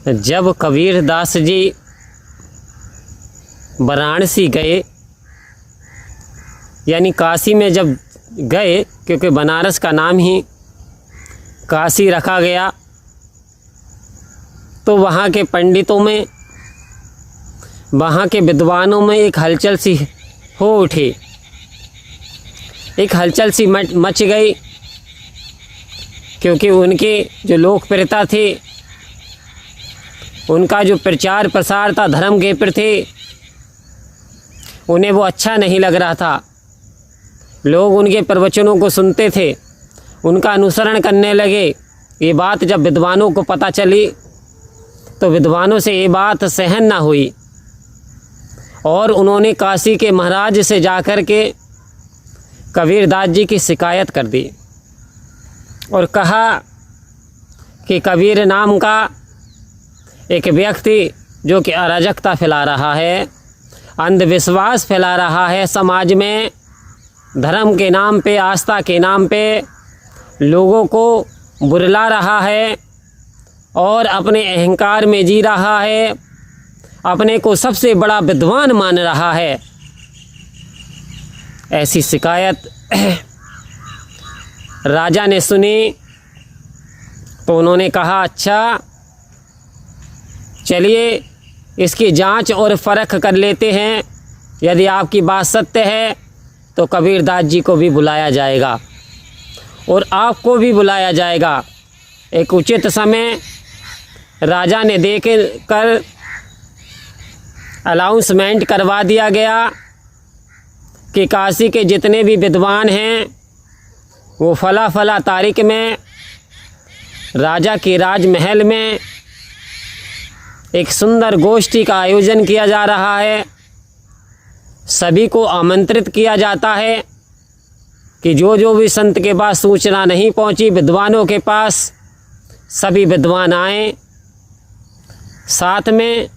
जब कबीरदास जी वाराणसी गए, यानी काशी में जब गए, क्योंकि बनारस का नाम ही काशी रखा गया, तो वहाँ के पंडितों में, वहाँ के विद्वानों में एक हलचल सी हो उठी, एक हलचल सी मच गई, क्योंकि उनकी जो लोकप्रियता थी, उनका जो प्रचार प्रसार था धर्म के प्रति, उन्हें वो अच्छा नहीं लग रहा था। लोग उनके प्रवचनों को सुनते थे, उनका अनुसरण करने लगे। ये बात जब विद्वानों को पता चली तो विद्वानों से ये बात सहन ना हुई और उन्होंने काशी के महाराज से जाकर के कबीरदास जी की शिकायत कर दी और कहा कि कबीर नाम का एक व्यक्ति जो कि अराजकता फैला रहा है, अंधविश्वास फैला रहा है समाज में, धर्म के नाम पे, आस्था के नाम पे लोगों को बुरला रहा है और अपने अहंकार में जी रहा है, अपने को सबसे बड़ा विद्वान मान रहा है। ऐसी शिकायत राजा ने सुनी तो उन्होंने कहा, अच्छा चलिए इसकी जांच और परख कर लेते हैं, यदि आपकी बात सत्य है तो कबीरदास जी को भी बुलाया जाएगा और आपको भी बुलाया जाएगा। एक उचित समय राजा ने देख कर अनाउंसमेंट करवा दिया गया कि काशी के जितने भी विद्वान हैं वो फला फला तारीख में राजा के राजमहल में एक सुंदर गोष्ठी का आयोजन किया जा रहा है। सभी को आमंत्रित किया जाता है कि जो भी संत के पास सूचना नहीं पहुंची विद्वानों के पास, सभी विद्वान आए। साथ में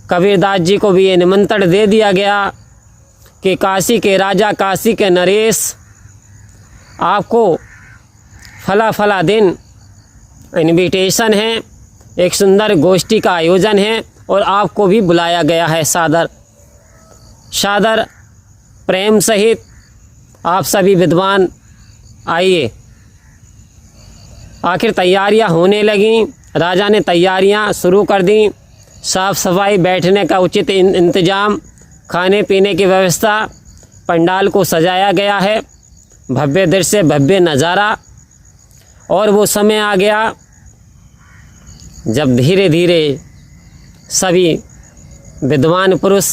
कबीरदास जी को भी ये निमंत्रण दे दिया गया कि काशी के राजा, काशी के नरेश, आपको फला फला दिन इनविटेशन है, एक सुंदर गोष्ठी का आयोजन है और आपको भी बुलाया गया है। सादर प्रेम सहित आप सभी विद्वान आइए। आखिर तैयारियां होने लगीं, राजा ने तैयारियां शुरू कर दी। साफ सफाई, बैठने का उचित इंतजाम, खाने पीने की व्यवस्था, पंडाल को सजाया गया है, भव्य दृश्य, भव्य नज़ारा। और वो समय आ गया जब धीरे धीरे सभी विद्वान पुरुष,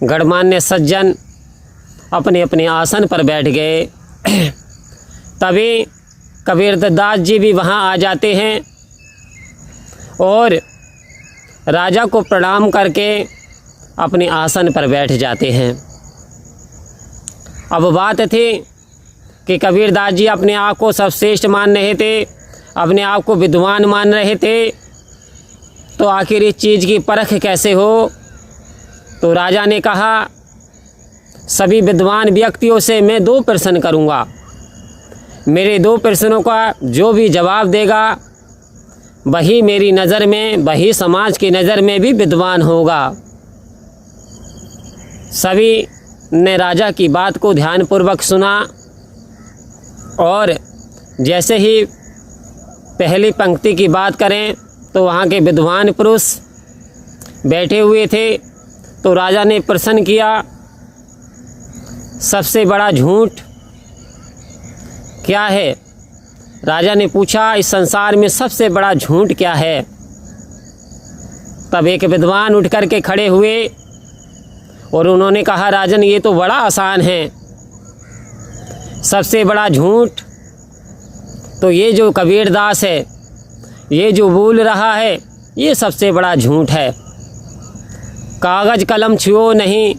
गणमान्य सज्जन अपने अपने आसन पर बैठ गए। तभी कबीरदास जी भी वहाँ आ जाते हैं और राजा को प्रणाम करके अपने आसन पर बैठ जाते हैं। अब बात थी कि कबीरदास जी अपने आप को सर्वश्रेष्ठ मान रहे थे, अपने आप को विद्वान मान रहे थे, तो आखिर इस चीज़ की परख कैसे हो। तो राजा ने कहा, सभी विद्वान व्यक्तियों से मैं 2 प्रश्न करूंगा, मेरे 2 प्रश्नों का जो भी जवाब देगा वही मेरी नज़र में, वही समाज की नज़र में भी विद्वान होगा। सभी ने राजा की बात को ध्यानपूर्वक सुना और जैसे ही पहली पंक्ति की बात करें तो वहाँ के विद्वान पुरुष बैठे हुए थे। तो राजा ने प्रश्न किया, सबसे बड़ा झूठ क्या है? राजा ने पूछा, इस संसार में सबसे बड़ा झूठ क्या है? तब एक विद्वान उठ कर के खड़े हुए और उन्होंने कहा, राजन ये तो बड़ा आसान है। सबसे बड़ा झूठ तो ये जो कबीरदास है, ये जो बोल रहा है, ये सबसे बड़ा झूठ है। कागज़ कलम छुओ नहीं,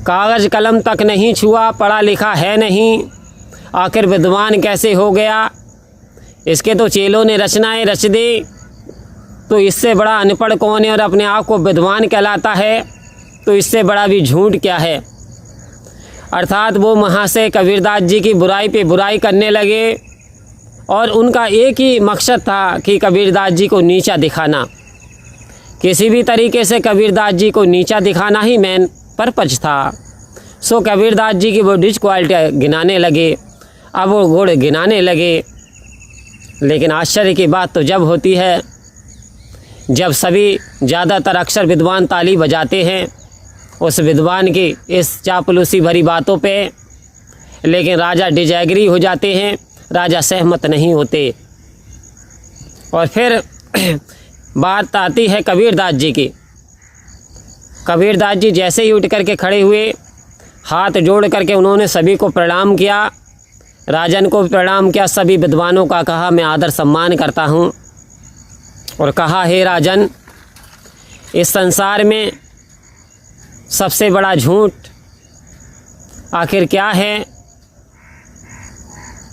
कागज़ कलम तक नहीं छुआ, पढ़ा लिखा है नहीं, आखिर विद्वान कैसे हो गया? इसके तो चेलों ने रचनाएं रच दी, तो इससे बड़ा अनपढ़ कौन है और अपने आप को विद्वान कहलाता है, तो इससे बड़ा भी झूठ क्या है। अर्थात वो वहाँ से कबीरदास जी की बुराई पे बुराई करने लगे और उनका एक ही मकसद था कि कबीरदास जी को नीचा दिखाना। किसी भी तरीके से कबीरदास जी को नीचा दिखाना ही मेन पर्पज था। सो कबीरदास जी की वो डिसक्वालिटी गिनाने लगे, अब वो गुण गिनाने लगे। लेकिन आश्चर्य की बात तो जब होती है जब सभी ज़्यादातर अक्सर विद्वान ताली बजाते हैं उस विद्वान की इस चापलूसी भरी बातों पे, लेकिन राजा डिजएग्री हो जाते हैं, राजा सहमत नहीं होते। और फिर बात आती है कबीरदास जी की। कबीरदास जी जैसे ही उठ करके खड़े हुए, हाथ जोड़ करके उन्होंने सभी को प्रणाम किया, राजन को प्रणाम किया, सभी विद्वानों का कहा मैं आदर सम्मान करता हूँ, और कहा हे राजन, इस संसार में सबसे बड़ा झूठ आखिर क्या है?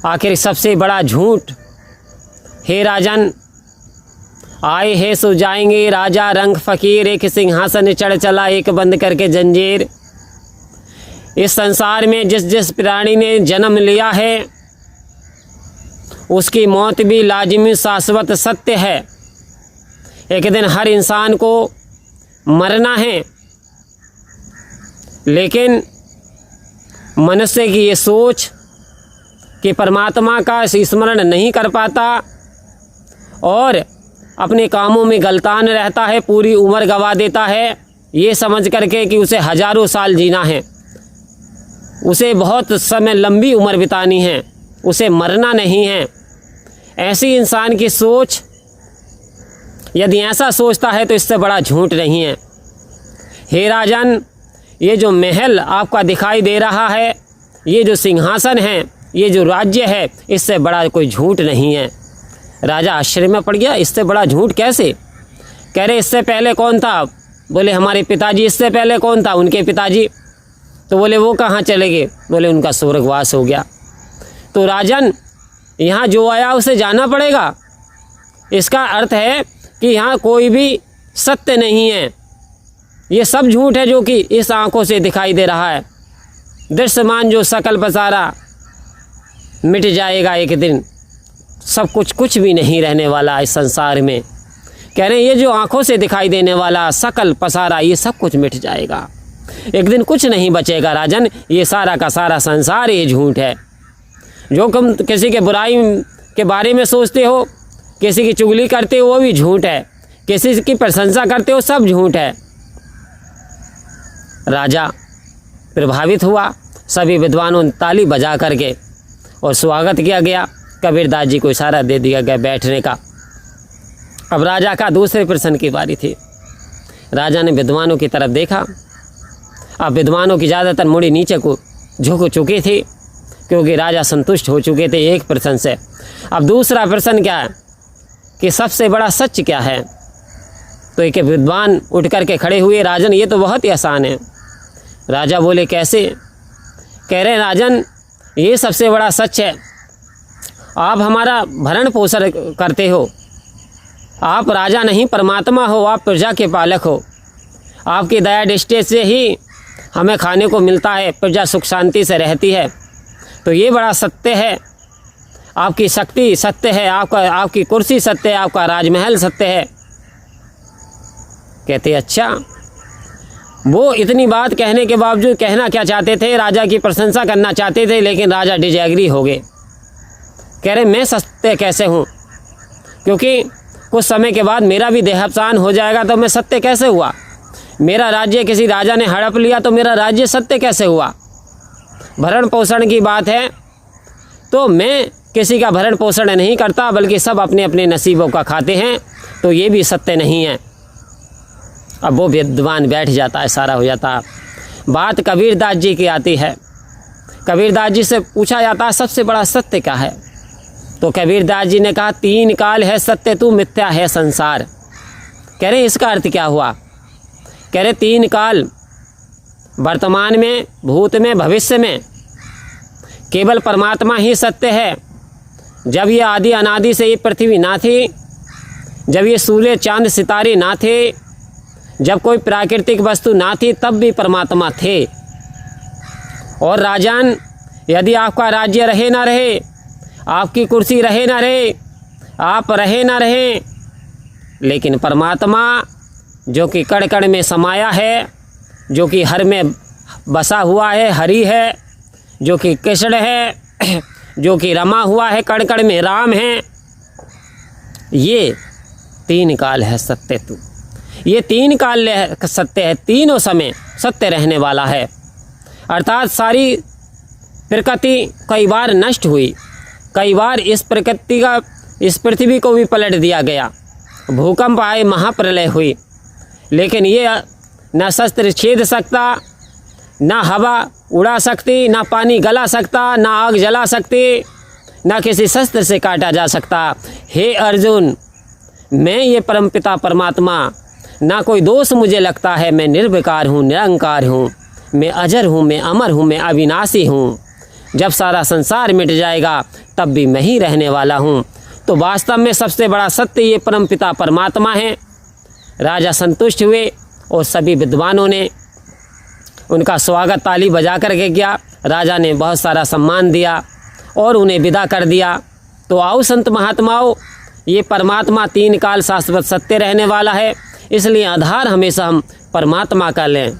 आखिर सबसे बड़ा झूठ, हे राजन, आए हैं सो जाएंगे, राजा रंग फ़कीर, एक सिंहासन चढ़ चला एक बंद करके जंजीर। इस संसार में जिस जिस प्राणी ने जन्म लिया है उसकी मौत भी लाजिमी शाश्वत सत्य है। एक दिन हर इंसान को मरना है, लेकिन मनुष्य की ये सोच कि परमात्मा का स्मरण नहीं कर पाता और अपने कामों में गलतान रहता है, पूरी उम्र गंवा देता है ये समझ करके कि उसे हजारों साल जीना है, उसे बहुत समय लंबी उम्र बितानी है, उसे मरना नहीं है। ऐसी इंसान की सोच, यदि ऐसा सोचता है तो इससे बड़ा झूठ नहीं है। हे राजन, ये जो महल आपका दिखाई दे रहा है, ये जो सिंहासन है, ये जो राज्य है, इससे बड़ा कोई झूठ नहीं है। राजा आश्चर्य में पड़ गया, इससे बड़ा झूठ कैसे? कह रहे इससे पहले कौन था? बोले हमारे पिताजी। इससे पहले कौन था? उनके पिताजी। तो बोले वो कहाँ चले गए? बोले उनका स्वर्गवास हो गया। तो राजन, यहाँ जो आया उसे जाना पड़ेगा। इसका अर्थ है कि यहाँ कोई भी सत्य नहीं है, ये सब झूठ है जो कि इस आंखों से दिखाई दे रहा है। दृश्यमान जो सकल पसारा मिट जाएगा एक दिन, सब कुछ भी नहीं रहने वाला इस संसार में। कह रहे हैं ये जो आंखों से दिखाई देने वाला सकल पसारा, ये सब कुछ मिट जाएगा, एक दिन कुछ नहीं बचेगा राजन। ये सारा का सारा संसार ये झूठ है। जो तुम किसी के बुराई के बारे में सोचते हो, किसी की चुगली करते हो, वो भी झूठ है। किसी की प्रशंसा करते हो, सब झूठ है। राजा प्रभावित हुआ, सभी विद्वानों ने ताली बजा करके और स्वागत किया गया। कबीरदास जी को इशारा दे दिया गया बैठने का। अब राजा का दूसरे प्रश्न की बारी थी। राजा ने विद्वानों की तरफ देखा। अब विद्वानों की ज़्यादातर मुड़ी नीचे को झुक चुकी थी, क्योंकि राजा संतुष्ट हो चुके थे एक प्रश्न से। अब दूसरा प्रश्न क्या है कि सबसे बड़ा सच क्या है? तो एक विद्वान उठ करके खड़े हुए, राजन ये तो बहुत ही आसान है। राजा बोले कैसे? कह रहे राजन, ये सबसे बड़ा सच है, आप हमारा भरण पोषण करते हो, आप राजा नहीं परमात्मा हो, आप प्रजा के पालक हो। आपकी दया दृष्टि से ही हमें खाने को मिलता है, प्रजा सुख शांति से रहती है। तो ये बड़ा सत्य है, आपकी शक्ति सत्य है, आपकी कुर्सी सत्य है, आपका राजमहल सत्य है। कहते अच्छा। वो इतनी बात कहने के बावजूद कहना क्या चाहते थे? राजा की प्रशंसा करना चाहते थे, लेकिन राजा डिजएग्री हो गए। कह रहे मैं सत्य कैसे हूँ, क्योंकि कुछ समय के बाद मेरा भी देहावसान हो जाएगा, तो मैं सत्य कैसे हुआ? मेरा राज्य किसी राजा ने हड़प लिया तो मेरा राज्य सत्य कैसे हुआ? भरण पोषण की बात है तो मैं किसी का भरण पोषण नहीं करता, बल्कि सब अपने अपने नसीबों का खाते हैं, तो ये भी सत्य नहीं है। अब वो विद्वान बैठ जाता है, सारा हो जाता। बात कबीरदास जी की आती है। कबीरदास जी से पूछा जाता है सबसे बड़ा सत्य क्या है? तो कबीरदास जी ने कहा 3 काल है सत्य, तू मिथ्या है संसार। कह रहे इसका अर्थ क्या हुआ? कह रहे 3 काल, वर्तमान में, भूत में, भविष्य में, केवल परमात्मा ही सत्य है। जब ये आदि अनादि से ये पृथ्वी ना थी, जब ये सूर्य चांद सितारे ना थे, जब कोई प्राकृतिक वस्तु ना थी, तब भी परमात्मा थे। और राजन, यदि आपका राज्य रहे ना रहे, आपकी कुर्सी रहे ना रहे, आप रहे ना रहे, लेकिन परमात्मा जो कि कण कण में समाया है, जो कि हर में बसा हुआ है, हरि है, जो कि कृष्ण है, जो कि रमा हुआ है, कण कण में राम है, ये तीन काल है सत्य तू। ये तीन काल सत्य है, तीनों समय सत्य रहने वाला है। अर्थात सारी प्रकृति कई बार नष्ट हुई, कई बार इस प्रकृति का, इस पृथ्वी को भी पलट दिया गया, भूकंप आए, महाप्रलय हुई, लेकिन ये न शस्त्र छेद सकता, ना हवा उड़ा सकती, ना पानी गला सकता, ना आग जला सकती, ना किसी शस्त्र से काटा जा सकता। हे अर्जुन, मैं ये परमपिता परमात्मा, ना कोई दोष मुझे लगता है, मैं निर्विकार हूँ, निरंकार हूँ, मैं अजर हूँ, मैं अमर हूँ, मैं अविनाशी हूँ। जब सारा संसार मिट जाएगा तब भी मैं ही रहने वाला हूँ। तो वास्तव में सबसे बड़ा सत्य ये परमपिता परमात्मा है। राजा संतुष्ट हुए और सभी विद्वानों ने उनका स्वागत ताली बजा करके किया। राजा ने बहुत सारा सम्मान दिया और उन्हें विदा कर दिया। तो आओ संत महात्माओं, ये परमात्मा तीन काल शाश्वत सत्य रहने वाला है, इसलिए आधार हमेशा हम परमात्मा का लें।